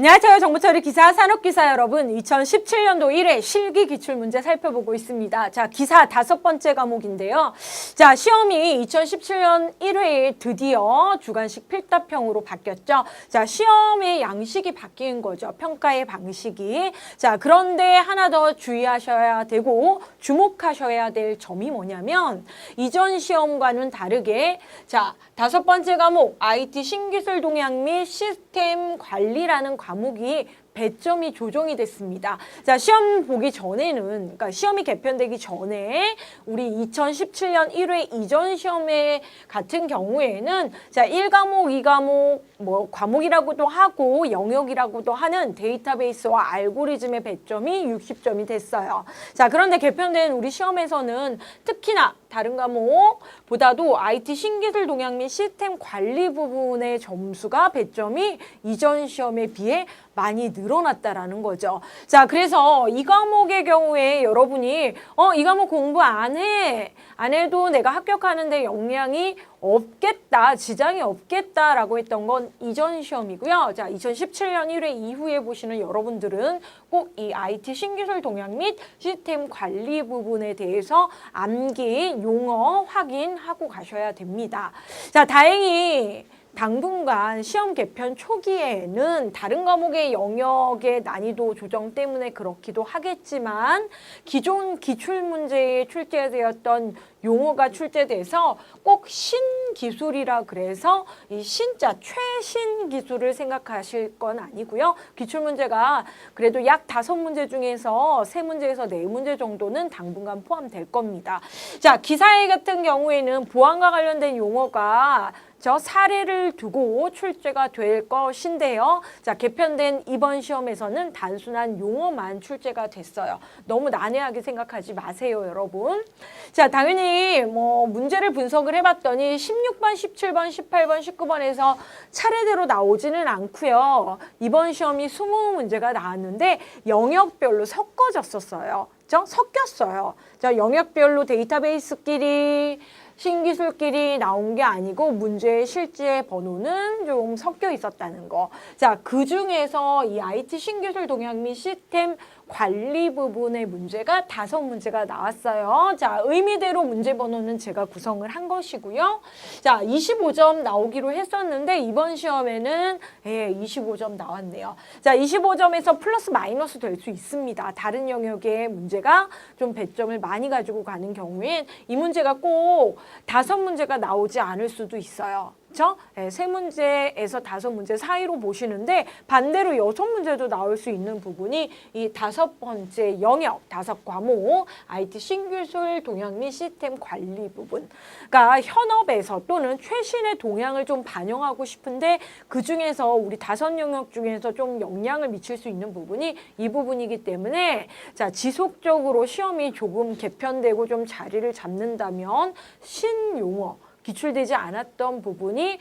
안녕하세요. 정보처리 기사, 산업기사 여러분. 2017년도 1회 실기 기출문제 살펴보고 있습니다. 자, 기사 5번째 과목인데요. 자, 시험이 2017년 1회에 드디어 주관식 필답형으로 바뀌었죠. 자, 시험의 양식이 바뀐 거죠. 평가의 방식이. 자, 그런데 하나 더 주의하셔야 되고 주목하셔야 될 점이 뭐냐면 이전 시험과는 다르게 자, 5번째 과목 IT 신기술 동향 및 시스템 관리라는 과목이 배점이 조정이 됐습니다. 자, 시험 보기 전에는, 그러니까 시험이 개편되기 전에 우리 2017년 1회 이전 시험에 같은 경우에는 자, 1과목, 2과목, 뭐 과목이라고도 하고 영역이라고도 하는 데이터베이스와 알고리즘의 배점이 60점이 됐어요. 자, 그런데 개편된 우리 시험에서는 특히나 다른 과목보다도 IT 신기술 동향 및 시스템 관리 부분의 점수가 배점이 이전 시험에 비해 많이 늘어났다라는 거죠. 자, 그래서 이 과목의 경우에 여러분이 이 과목 공부 안 해도 내가 합격하는데 영향이 없겠다, 지장이 없겠다라고 했던 건 이전 시험이고요. 자, 2017년 1회 이후에 보시는 여러분들은 꼭 이 IT 신기술 동향 및 시스템 관리 부분에 대해서 암기, 용어 확인하고 가셔야 됩니다. 자, 다행히 당분간 시험 개편 초기에는 다른 과목의 영역의 난이도 조정 때문에 그렇기도 하겠지만 기존 기출문제에 출제되었던 용어가 출제돼서 꼭 신기술이라 그래서 이 신자 최신 기술을 생각하실 건 아니고요. 기출문제가 그래도 약 5문제 중에서 3문제에서 4문제 정도는 당분간 포함될 겁니다. 자, 기사회 같은 경우에는 보안과 관련된 용어가 저 사례를 두고 출제가 될 것인데요. 자, 개편된 이번 시험에서는 단순한 용어만 출제가 됐어요. 너무 난해하게 생각하지 마세요, 여러분. 자, 당연히 뭐 문제를 분석을 해봤더니 16번, 17번, 18번, 19번에서 차례대로 나오지는 않고요. 이번 시험이 20문제가 나왔는데 영역별로 섞어졌었어요. 섞였어요. 자, 영역별로 데이터베이스끼리 신기술끼리 나온 게 아니고 문제의 실제 번호는 좀 섞여 있었다는 거. 자, 그 중에서 이 IT 신기술 동향 및 시스템 관리 부분의 문제가 5문제가 나왔어요. 자, 의미대로 문제 번호는 제가 구성을 한 것이고요. 자, 25점 나오기로 했었는데 이번 시험에는 25점 나왔네요. 자, 25점에서 플러스 마이너스 될 수 있습니다. 다른 영역의 문제가 좀 배점을 많이 가지고 가는 경우엔 이 문제가 꼭 5문제가 나오지 않을 수도 있어요. 그렇죠? 3문제에서 5문제 사이로 보시는데 반대로 6문제도 나올 수 있는 부분이 이 5번째 영역, 5과목 IT 신기술 동향 및 시스템 관리 부분. 그러니까 현업에서 또는 최신의 동향을 좀 반영하고 싶은데 그중에서 우리 5영역 중에서 좀 영향을 미칠 수 있는 부분이 이 부분이기 때문에 자, 지속적으로 시험이 조금 개편되고 좀 자리를 잡는다면 신용어 기출되지 않았던 부분이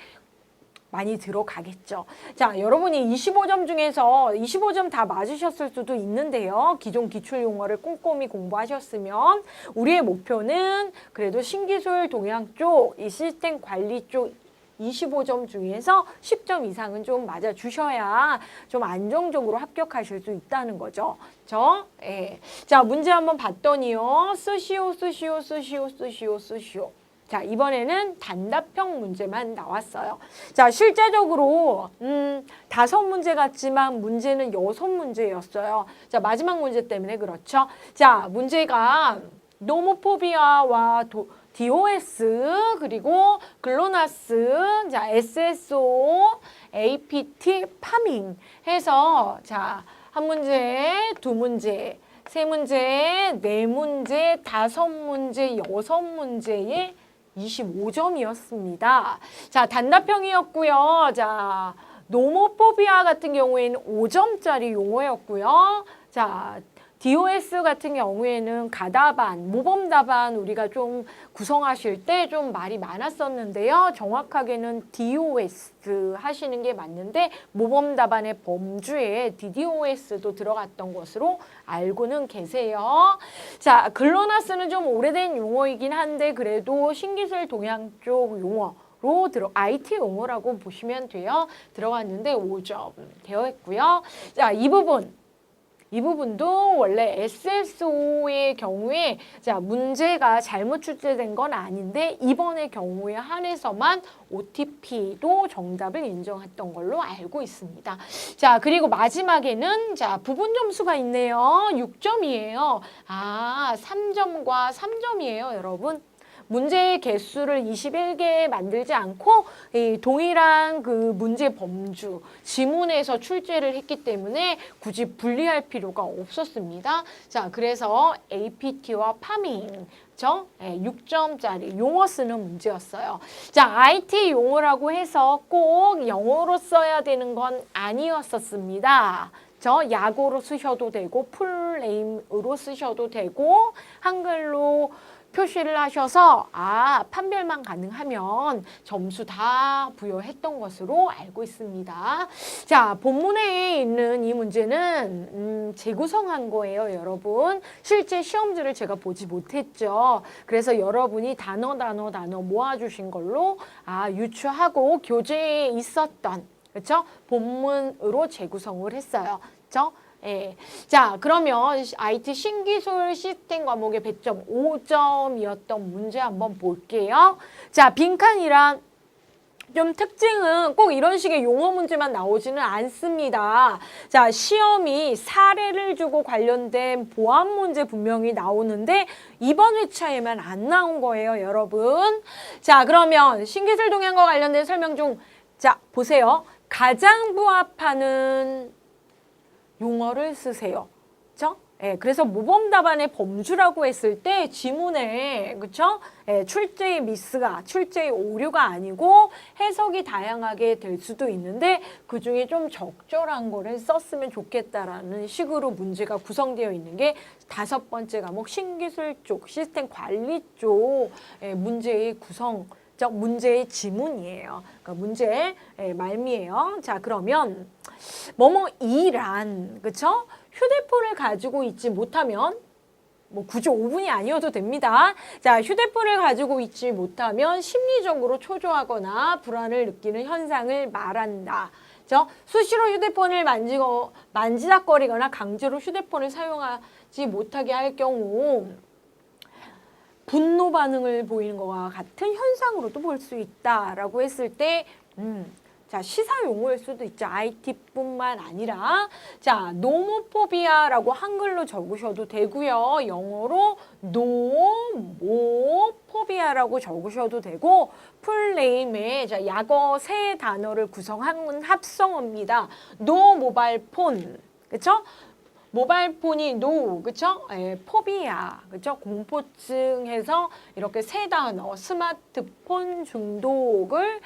많이 들어가겠죠. 자, 여러분이 25점 중에서 25점 다 맞으셨을 수도 있는데요. 기존 기출 용어를 꼼꼼히 공부하셨으면 우리의 목표는 그래도 신기술 동향 쪽, 이 시스템 관리 쪽 25점 중에서 10점 이상은 좀 맞아주셔야 좀 안정적으로 합격하실 수 있다는 거죠. 자, 문제 한번 봤더니요. 쓰시오. 자, 이번에는 단답형 문제만 나왔어요. 자, 실제적으로 5문제 같지만 문제는 6문제였어요. 자, 마지막 문제 때문에 그렇죠. 자, 문제가 노모포비아와 DOS 그리고 글로나스, 자, SSO, APT, 파밍 해서 자, 1문제, 2문제, 3문제, 4문제, 5문제, 6문제에 25점이었습니다. 자, 단답형이었고요. 자, 노모포비아 같은 경우에는 5점짜리 용어였고요. 자, DOS 같은 경우에는 가답안, 모범답안 우리가 좀 구성하실 때 좀 말이 많았었는데요. 정확하게는 DOS 하시는 게 맞는데 모범답안의 범주에 DDoS도 들어갔던 것으로 알고는 계세요. 자, 글로나스는 좀 오래된 용어이긴 한데 그래도 신기술 동향 쪽 용어 IT 용어라고 보시면 돼요. 들어갔는데 5점 되어 있고요. 자, 이 부분도 원래 SSO의 경우에 자 문제가 잘못 출제된 건 아닌데 이번의 경우에 한해서만 OTP도 정답을 인정했던 걸로 알고 있습니다. 자 그리고 마지막에는 자 부분 점수가 있네요. 6점이에요. 아 3점과 3점이에요 여러분. 문제의 개수를 21개 만들지 않고 이 동일한 그 문제 범주, 지문에서 출제를 했기 때문에 굳이 분리할 필요가 없었습니다. 자, 그래서 APT와 파밍. 6점짜리 용어 쓰는 문제였어요. 자, IT 용어라고 해서 꼭 영어로 써야 되는 건 아니었었습니다. 약어로 쓰셔도 되고 풀네임으로 쓰셔도 되고 한글로 표시를 하셔서 판별만 가능하면 점수 다 부여했던 것으로 알고 있습니다. 자, 본문에 있는 이 문제는 재구성한 거예요, 여러분. 실제 시험지를 제가 보지 못했죠. 그래서 여러분이 단어 모아주신 걸로 유추하고 교재에 있었던 그렇죠? 본문으로 재구성을 했어요. 그렇죠? 예. 자, 그러면 IT 신기술 시스템 과목의 배점 5점이었던 문제 한번 볼게요. 자, 빈칸이란 좀 특징은 꼭 이런 식의 용어 문제만 나오지는 않습니다. 자, 시험이 사례를 주고 관련된 보안 문제 분명히 나오는데 이번 회차에만 안 나온 거예요, 여러분. 자, 그러면 신기술 동향과 관련된 설명 중 자, 보세요. 가장 부합하는 용어를 쓰세요. 그렇죠? 예, 그래서 모범 답안의 범주라고 했을 때 지문에 그렇죠? 예, 출제의 미스가 출제의 오류가 아니고 해석이 다양하게 될 수도 있는데 그중에 좀 적절한 거를 썼으면 좋겠다라는 식으로 문제가 구성되어 있는 게 5번째 과목 신기술 쪽 시스템 관리 쪽 문제의 구성 문제의 지문이에요. 그러니까 문제의 말미에요. 자, 그러면 뭐뭐이란 그쵸? 휴대폰을 가지고 있지 못하면 뭐 굳이 5분이 아니어도 됩니다. 자, 휴대폰을 가지고 있지 못하면 심리적으로 초조하거나 불안을 느끼는 현상을 말한다. 수시로 휴대폰을 만지작거리거나 강제로 휴대폰을 사용하지 못하게 할 경우 분노 반응을 보이는 것과 같은 현상으로도 볼 수 있다라고 했을 때 자, 시사 용어일 수도 있죠. IT뿐만 아니라 자, 노모포비아라고 한글로 적으셔도 되고요. 영어로 노모포비아라고 적으셔도 되고 풀네임에 자, 약어 3단어를 구성한 합성어입니다. 노 모바일폰. 그렇죠? 모바일폰이 그쵸? 포비아, 그쵸? 공포증해서 이렇게 3단어, 스마트폰 중독을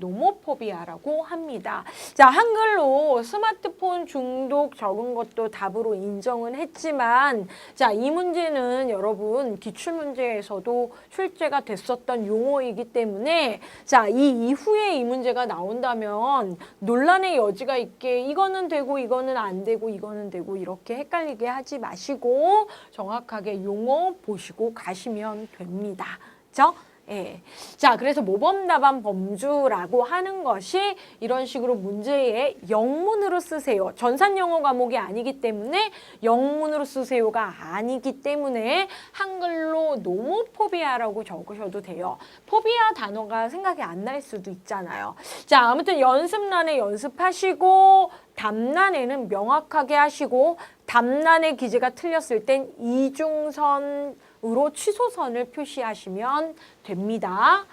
노모포비아라고 합니다. 자, 한글로 스마트폰 중독 적은 것도 답으로 인정은 했지만, 자, 이 문제는 여러분 기출문제에서도 출제가 됐었던 용어이기 때문에, 자, 이 이후에 이 문제가 나온다면 논란의 여지가 있게 이거는 되고 이거는 안 되고 이거는 되고 이렇게 헷갈리게 하지 마시고 정확하게 용어 보시고 가시면 됩니다. 그렇죠? 예. 자, 그래서 모범 답안 범주라고 하는 것이 이런 식으로 문제에 영문으로 쓰세요. 전산 영어 과목이 아니기 때문에 영문으로 쓰세요가 아니기 때문에 한글로 노모포비아라고 적으셔도 돼요. 포비아 단어가 생각이 안 날 수도 있잖아요. 자, 아무튼 연습란에 연습하시고 답란에는 명확하게 하시고 답란의 기재가 틀렸을 땐 이중선으로 취소선을 표시하시면 됩니다.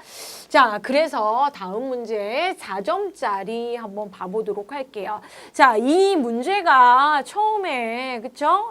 자, 그래서 다음 문제 4점짜리 한번 봐보도록 할게요. 자, 이 문제가 처음에 그쵸?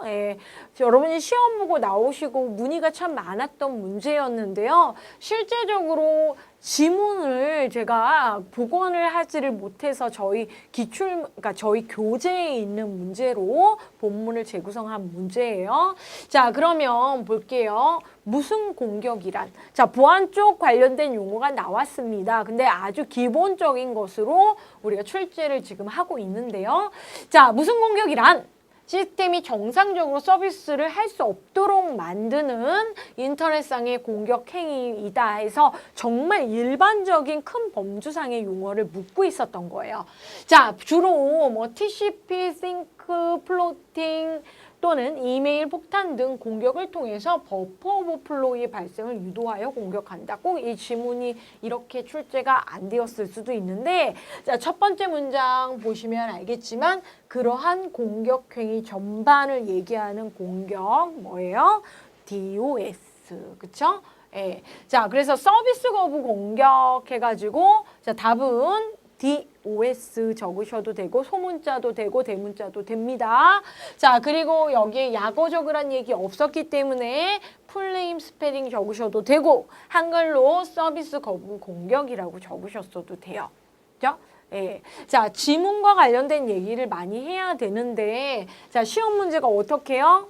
여러분이 시험 보고 나오시고 문의가 참 많았던 문제였는데요. 실제적으로 지문을 제가 복원을 하지를 못해서 그러니까 저희 교재에 있는 문제로 본문을 재구성한 문제예요. 자, 그러면 볼게요. 무슨 공격이란? 자, 보안 쪽 관련된 용어가 나왔습니다. 근데 아주 기본적인 것으로 우리가 출제를 지금 하고 있는데요. 자, 무슨 공격이란? 시스템이 정상적으로 서비스를 할 수 없도록 만드는 인터넷상의 공격 행위이다 해서 정말 일반적인 큰 범주상의 용어를 묻고 있었던 거예요. 자, 주로 뭐 TCP, 싱크, 플로팅 또는 이메일 폭탄 등 공격을 통해서 버퍼 오버플로우의 발생을 유도하여 공격한다. 꼭 이 지문이 이렇게 출제가 안 되었을 수도 있는데, 자, 첫 번째 문장 보시면 알겠지만 그러한 공격 행위 전반을 얘기하는 공격 뭐예요? DOS. 그쵸? 예. 자, 그래서 서비스 거부 공격 해가지고, 자, 답은 DOS 적으셔도 되고 소문자도 되고 대문자도 됩니다. 자, 그리고 여기에 약어 적으란 얘기 없었기 때문에 풀네임 스페링 적으셔도 되고 한글로 서비스 거부 공격이라고 적으셨어도 돼요. 그죠? 예. 자, 지문과 관련된 얘기를 많이 해야 되는데, 자, 시험 문제가 어떻게 해요?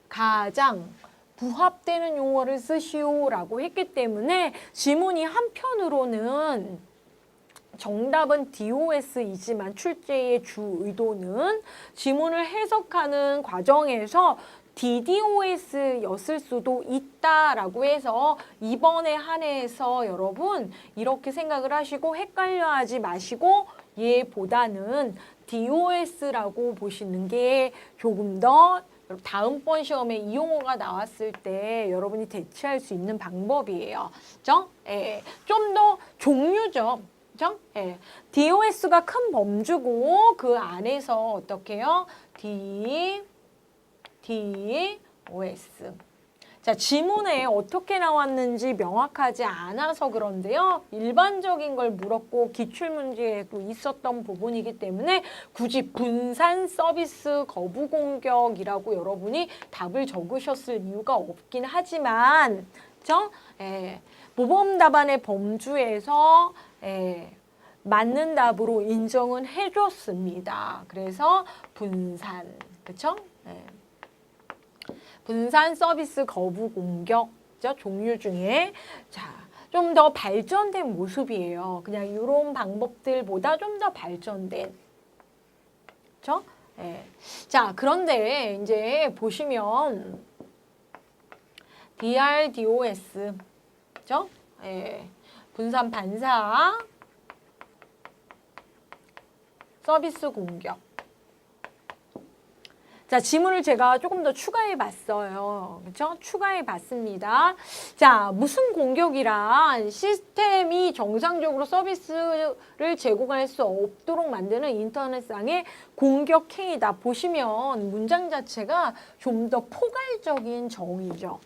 가장 부합되는 용어를 쓰시오라고 했기 때문에 지문이 한편으로는 정답은 DOS이지만 출제의 주 의도는 지문을 해석하는 과정에서 DDoS였을 수도 있다라고 해서 이번에 한해서 여러분 이렇게 생각을 하시고 헷갈려하지 마시고 얘보다는 DOS라고 보시는 게 조금 더 다음번 시험에 이 용어가 나왔을 때 여러분이 대체할 수 있는 방법이에요. 그죠? 예. 좀 더 종류죠. 그죠? 예. DOS가 큰 범주고 그 안에서 어떻게 해요? DOS. 자, 지문에 어떻게 나왔는지 명확하지 않아서 그런데요. 일반적인 걸 물었고 기출문제에도 있었던 부분이기 때문에 굳이 분산 서비스 거부 공격이라고 여러분이 답을 적으셨을 이유가 없긴 하지만, 그죠? 예. 모범 답안의 범주에서 맞는 답으로 인정은 해줬습니다. 그래서 분산, 그쵸? 분산 서비스 거부 공격 종류 중에 자, 좀 더 발전된 모습이에요. 그냥 이런 방법들보다 좀 더 발전된, 그쵸? 자, 그런데 이제 보시면 DRDOS, 그죠? 분산 반사 서비스 공격. 자, 지문을 제가 조금 더 추가해 봤어요. 그렇죠? 추가해 봤습니다. 자, 무슨 공격이란 시스템이 정상적으로 서비스를 제공할 수 없도록 만드는 인터넷상의 공격 행위다. 보시면 문장 자체가 좀 더 포괄적인 정의죠.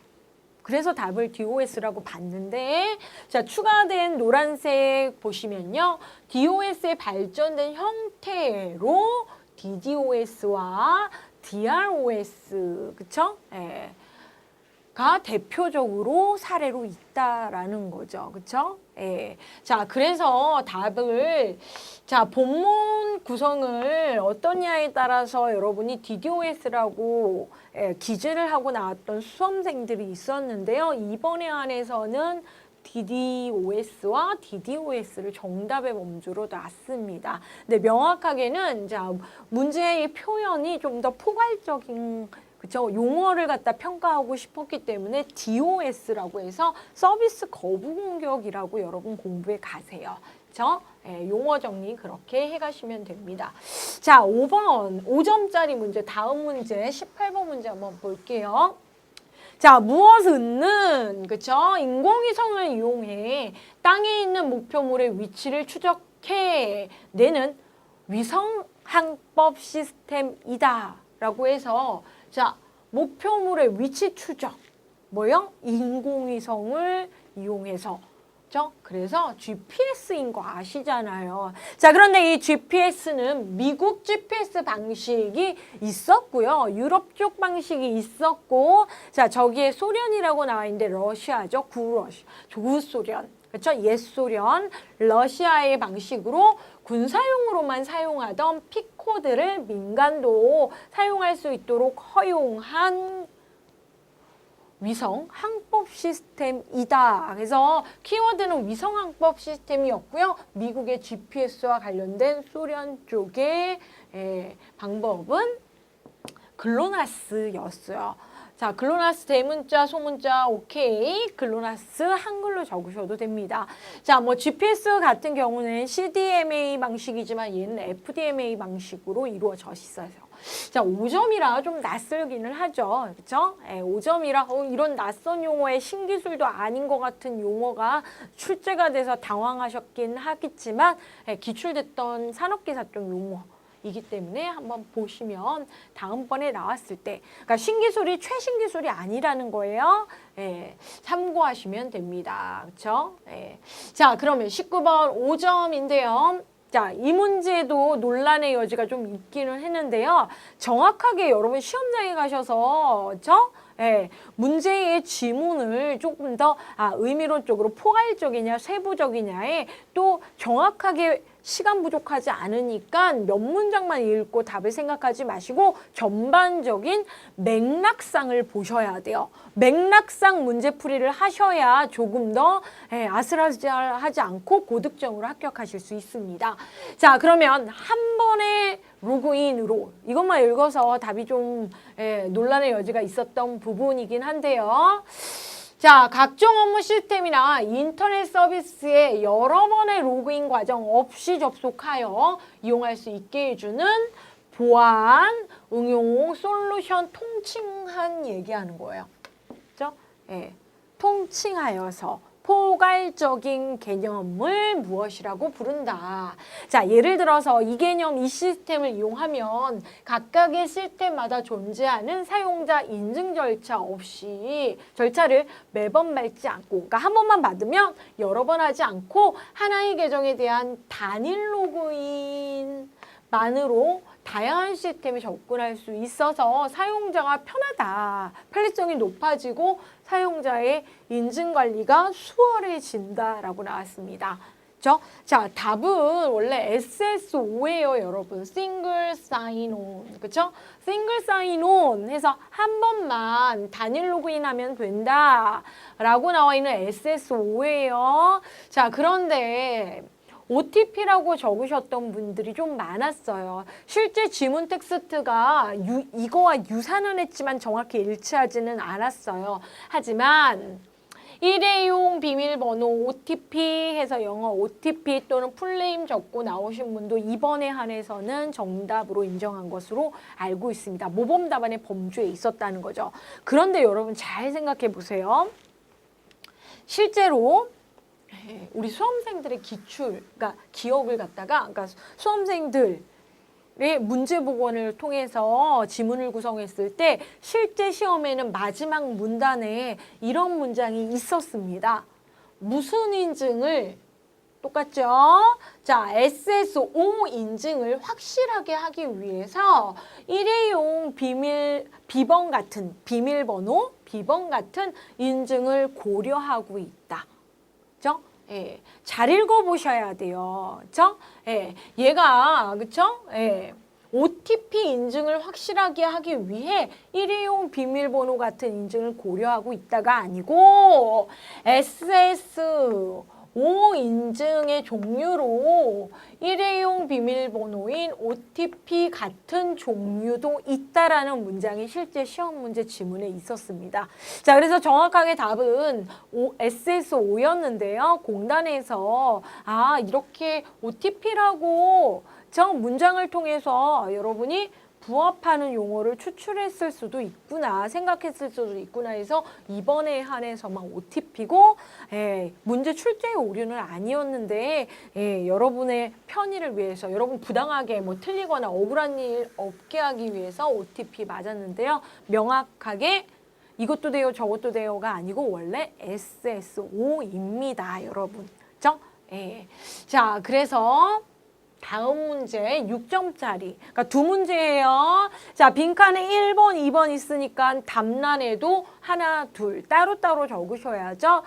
그래서 답을 DOS라고 봤는데, 자, 추가된 노란색 보시면요. DOS의 발전된 형태로 DDoS와 DROS, 그쵸? 가 대표적으로 사례로 있다라는 거죠. 그쵸? 자, 그래서 답을, 자, 본문 구성을 어떠냐에 따라서 여러분이 DDoS라고 기재를 하고 나왔던 수험생들이 있었는데요. 이번에 한해서는 DDoS와 DDoS를 정답의 범주로 놨습니다. 근데 명확하게는 자, 문제의 표현이 좀 더 포괄적인, 그쵸? 용어를 갖다 평가하고 싶었기 때문에 DOS라고 해서 서비스 거부 공격이라고 여러분 공부해 가세요. 그쵸? 용어 정리 그렇게 해가시면 됩니다. 자, 5번 5점짜리 문제, 다음 문제 18번 문제 한번 볼게요. 자, 무엇은, 그쵸? 인공위성을 이용해 땅에 있는 목표물의 위치를 추적해 내는 위성항법 시스템이다. 라고 해서, 자, 목표물의 위치 추적. 뭐요? 인공위성을 이용해서. 그죠? 그래서 GPS인 거 아시잖아요. 자, 그런데 이 GPS는 미국 GPS 방식이 있었고요. 유럽 쪽 방식이 있었고, 자, 저기에 소련이라고 나와 있는데 러시아죠. 구소련. 그렇죠? 옛소련, 러시아의 방식으로 군사용으로만 사용하던 피코드를 민간도 사용할 수 있도록 허용한 위성 항법 시스템이다. 그래서 키워드는 위성 항법 시스템이었고요. 미국의 GPS와 관련된 소련 쪽의 방법은 글로나스였어요. 자, 글로나스 대문자, 소문자, 오케이. 글로나스 한글로 적으셔도 됩니다. 자, 뭐 GPS 같은 경우는 CDMA 방식이지만 얘는 FDMA 방식으로 이루어져 있어요. 자, 5점이라 좀 낯설기는 하죠. 그쵸? 5점이라 이런 낯선 용어에 신기술도 아닌 것 같은 용어가 출제가 돼서 당황하셨긴 하겠지만 기출됐던 산업기사적 용어 이기 때문에 한번 보시면 다음번에 나왔을 때 그러니까 신기술이 최신기술이 아니라는 거예요. 참고하시면 됩니다. 그렇죠? 자, 그러면 19번 5점인데요. 자, 이 문제도 논란의 여지가 좀 있기는 했는데요. 정확하게 여러분 시험장에 가셔서 그렇죠? 문제의 지문을 조금 더 의미론적으로 포괄적이냐 세부적이냐에 또 정확하게 시간 부족하지 않으니까 몇 문장만 읽고 답을 생각하지 마시고 전반적인 맥락상을 보셔야 돼요. 맥락상 문제풀이를 하셔야 조금 더 아슬아슬하지 않고 고득점으로 합격하실 수 있습니다. 자, 그러면 한 번에 로그인으로 이것만 읽어서 답이 좀 논란의 여지가 있었던 부분이긴 한데요. 자, 각종 업무 시스템이나 인터넷 서비스에 여러 번의 로그인 과정 없이 접속하여 이용할 수 있게 해주는 보안, 응용, 솔루션, 통칭한 얘기하는 거예요. 그렇죠? 통칭하여서 포괄적인 개념을 무엇이라고 부른다. 자, 예를 들어서 이 개념, 이 시스템을 이용하면 각각의 시스템마다 존재하는 사용자 인증 절차 없이 절차를 매번 밟지 않고, 그러니까 한 번만 받으면 여러 번 하지 않고 하나의 계정에 대한 단일 로그인만으로 다양한 시스템에 접근할 수 있어서 사용자가 편하다. 편리성이 높아지고 사용자의 인증 관리가 수월해진다라고 나왔습니다. 그렇죠? 자, 답은 원래 SSO예요, 여러분. Single Sign-On. 그렇죠? Single Sign-On 해서 한 번만 단일 로그인하면 된다라고 나와 있는 SSO예요. 자, 그런데 OTP라고 적으셨던 분들이 좀 많았어요. 실제 지문 텍스트가 이거와 유사는 했지만 정확히 일치하지는 않았어요. 하지만 일회용 비밀번호 OTP 해서 영어 OTP 또는 풀네임 적고 나오신 분도 이번에 한해서는 정답으로 인정한 것으로 알고 있습니다. 모범 답안의 범주에 있었다는 거죠. 그런데 여러분 잘 생각해 보세요. 실제로 우리 수험생들의 그러니까 기억을 갖다가, 그러니까 수험생들의 문제 복원을 통해서 지문을 구성했을 때 실제 시험에는 마지막 문단에 이런 문장이 있었습니다. 무슨 인증을 똑같죠? 자, SSO 인증을 확실하게 하기 위해서 일회용 비번 같은 비밀번호, 비번 같은 인증을 고려하고 있다. 그죠? 잘 읽어보셔야 돼요. 그쵸? 얘가, 그쵸? OTP 인증을 확실하게 하기 위해 일회용 비밀번호 같은 인증을 고려하고 있다가 아니고 SSO 인증의 종류로 일회용 비밀번호인 OTP 같은 종류도 있다라는 문장이 실제 시험 문제 지문에 있었습니다. 자, 그래서 정확하게 답은 SSO였는데요. 공단에서 이렇게 OTP라고 문장을 통해서 여러분이 부합하는 용어를 추출했을 수도 있구나, 생각했을 수도 있구나 해서 이번에 한해서만 OTP고 문제 출제의 오류는 아니었는데 여러분의 편의를 위해서 여러분 부당하게 틀리거나 억울한 일 없게 하기 위해서 OTP 맞았는데요. 명확하게 이것도 돼요 저것도 돼요가 아니고 원래 SSO입니다. 여러분. 그렇죠? 자, 그래서 다음 문제 6점짜리. 그러니까 두 문제예요. 자, 빈칸에 1번, 2번 있으니까 답란에도 하나, 둘 따로따로 적으셔야죠.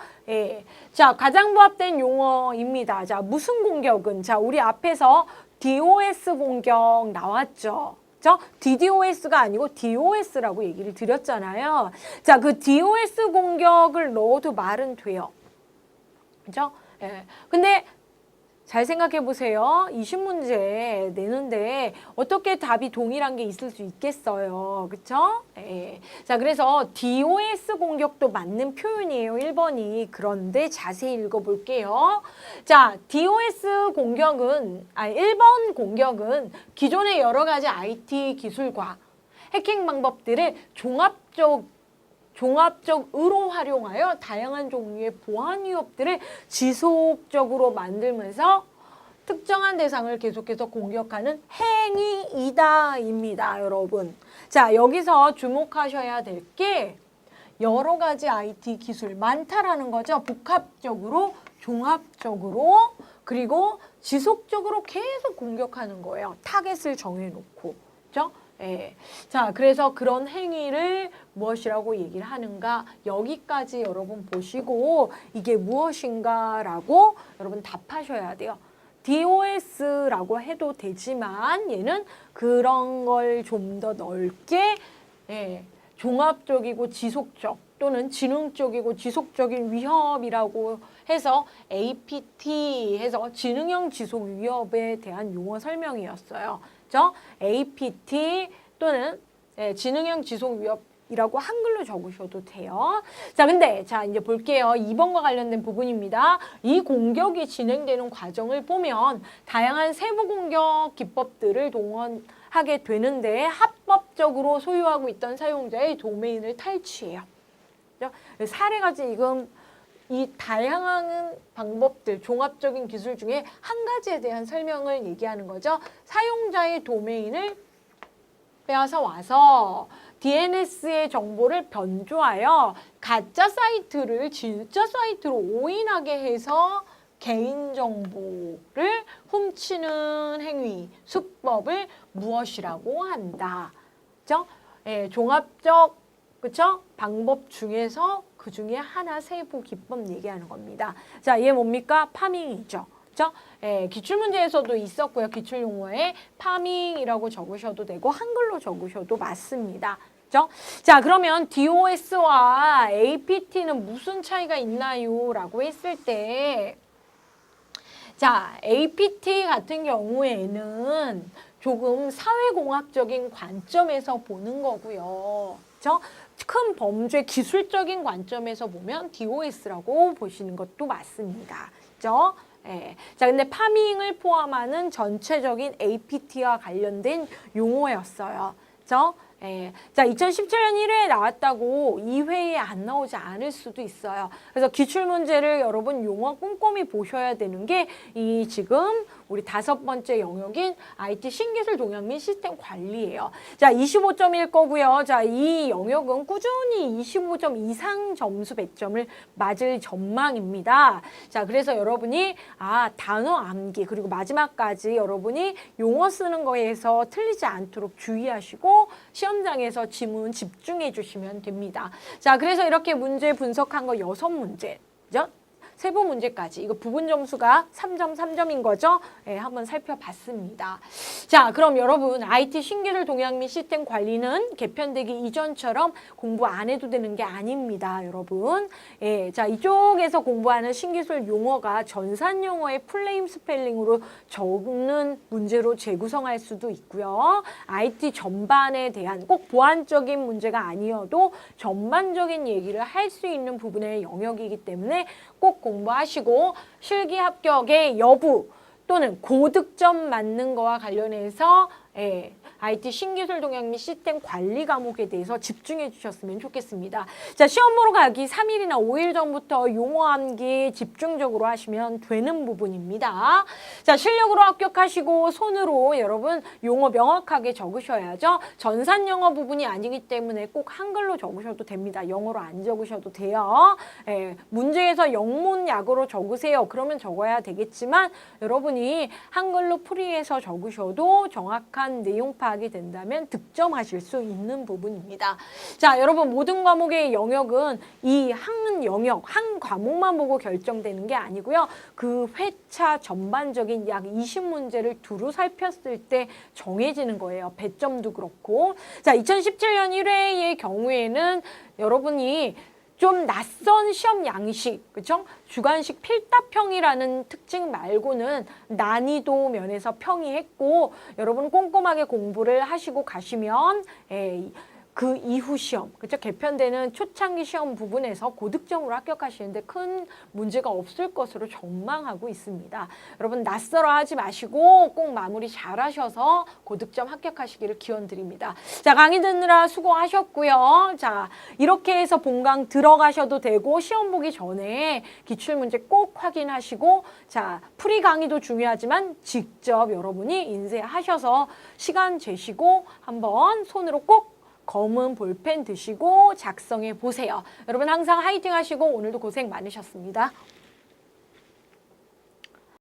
자, 가장 부합된 용어입니다. 자, 무슨 공격은? 자, 우리 앞에서 DOS 공격 나왔죠. DDoS가 아니고 DOS라고 얘기를 드렸잖아요. 자, 그 DOS 공격을 넣어도 말은 돼요. 그죠? 근데 잘 생각해 보세요. 20문제 내는데 어떻게 답이 동일한 게 있을 수 있겠어요. 그쵸? 예. 자, 그래서 DOS 공격도 맞는 표현이에요. 1번이. 그런데 자세히 읽어볼게요. 자, DOS 공격은, 1번 공격은 기존의 여러 가지 IT 기술과 해킹 방법들을 종합적으로 활용하여 다양한 종류의 보안 위협들을 지속적으로 만들면서 특정한 대상을 계속해서 공격하는 행위이다입니다, 여러분. 자, 여기서 주목하셔야 될 게 여러 가지 IT 기술 많다라는 거죠. 복합적으로, 종합적으로, 그리고 지속적으로 계속 공격하는 거예요. 타겟을 정해놓고. 그죠? 예. 자, 그래서 그런 행위를 무엇이라고 얘기를 하는가? 여기까지 여러분 보시고 이게 무엇인가라고 여러분 답하셔야 돼요. DOS라고 해도 되지만 얘는 그런 걸 좀 더 넓게 종합적이고 지속적 또는 지능적이고 지속적인 위협이라고 해서 APT 해서 지능형 지속 위협에 대한 용어 설명이었어요. 그죠? APT 또는 지능형 지속 위협이라고 한글로 적으셔도 돼요. 자, 근데 이제 볼게요. 2번과 관련된 부분입니다. 이 공격이 진행되는 과정을 보면 다양한 세부 공격 기법들을 동원하게 되는데 합법적으로 소유하고 있던 사용자의 도메인을 탈취해요. 그죠? 사례가 지금 이 다양한 방법들, 종합적인 기술 중에 한 가지에 대한 설명을 얘기하는 거죠. 사용자의 도메인을 빼앗아 와서 DNS의 정보를 변조하여 가짜 사이트를 진짜 사이트로 오인하게 해서 개인정보를 훔치는 행위, 수법을 무엇이라고 한다. 그죠? 종합적, 그쵸? 방법 중에서 그 중에 하나 세부 기법 얘기하는 겁니다. 자, 얘 뭡니까? 파밍이죠. 그죠? 기출문제에서도 있었고요. 기출용어에 파밍이라고 적으셔도 되고 한글로 적으셔도 맞습니다. 그죠? 자, 그러면 DOS와 APT는 무슨 차이가 있나요? 라고 했을 때 자, APT 같은 경우에는 조금 사회공학적인 관점에서 보는 거고요. 그죠? 큰 범죄 기술적인 관점에서 보면 DOS라고 보시는 것도 맞습니다. 그죠? 자, 근데 파밍을 포함하는 전체적인 APT와 관련된 용어였어요. 그죠? 자, 2017년 1회에 나왔다고 2회에 안 나오지 않을 수도 있어요. 그래서 기출문제를 여러분 용어 꼼꼼히 보셔야 되는 게 이 지금 우리 5번째 영역인 IT 신기술 동향 및 시스템 관리예요. 자, 25점일 거고요. 자, 이 영역은 꾸준히 25점 이상 점수 100점을 맞을 전망입니다. 자, 그래서 여러분이 단어 암기 그리고 마지막까지 여러분이 용어 쓰는 거에서 틀리지 않도록 주의하시고 시험장에서 지문 집중해 주시면 됩니다. 자, 그래서 이렇게 문제 분석한 거 6문제. 그죠? 세부 문제까지. 이거 부분 점수가 3점, 3점인 거죠? 한번 살펴봤습니다. 자, 그럼 여러분 IT 신기술 동향 및 시스템 관리는 개편되기 이전처럼 공부 안 해도 되는 게 아닙니다, 여러분. 자, 이쪽에서 공부하는 신기술 용어가 전산 용어의 플레임 스펠링으로 적는 문제로 재구성할 수도 있고요. IT 전반에 대한 꼭 보안적인 문제가 아니어도 전반적인 얘기를 할 수 있는 부분의 영역이기 때문에 꼭 공부하시고 실기 합격의 여부 또는 고득점 맞는 거와 관련해서 IT 신기술 동향 및 시스템 관리 과목에 대해서 집중해 주셨으면 좋겠습니다. 자, 시험 보러 가기 3일이나 5일 전부터 용어 암기 집중적으로 하시면 되는 부분입니다. 자, 실력으로 합격하시고 손으로 여러분 용어 명확하게 적으셔야죠. 전산 영어 부분이 아니기 때문에 꼭 한글로 적으셔도 됩니다. 영어로 안 적으셔도 돼요. 문제에서 영문약으로 적으세요. 그러면 적어야 되겠지만 여러분이 한글로 풀이해서 적으셔도 정확한 내용 파악이 된다면 득점하실 수 있는 부분입니다. 자, 여러분 모든 과목의 영역은 이 한 영역, 한 과목만 보고 결정되는 게 아니고요. 그 회차 전반적인 약 20문제를 두루 살폈을 때 정해지는 거예요. 배점도 그렇고. 자, 2017년 1회의 경우에는 여러분이 좀 낯선 시험 양식, 그쵸? 주관식 필답형이라는 특징 말고는 난이도 면에서 평이했고, 여러분 꼼꼼하게 공부를 하시고 가시면 그 이후 시험, 그쵸? 개편되는 초창기 시험 부분에서 고득점으로 합격하시는데 큰 문제가 없을 것으로 전망하고 있습니다. 여러분 낯설어 하지 마시고 꼭 마무리 잘 하셔서 고득점 합격하시기를 기원드립니다. 자, 강의 듣느라 수고하셨고요. 자, 이렇게 해서 본강 들어가셔도 되고 시험 보기 전에 기출문제 꼭 확인하시고, 자, 풀이 강의도 중요하지만 직접 여러분이 인쇄하셔서 시간 재시고 한번 손으로 꼭 검은 볼펜 드시고 작성해 보세요. 여러분 항상 화이팅 하시고 오늘도 고생 많으셨습니다.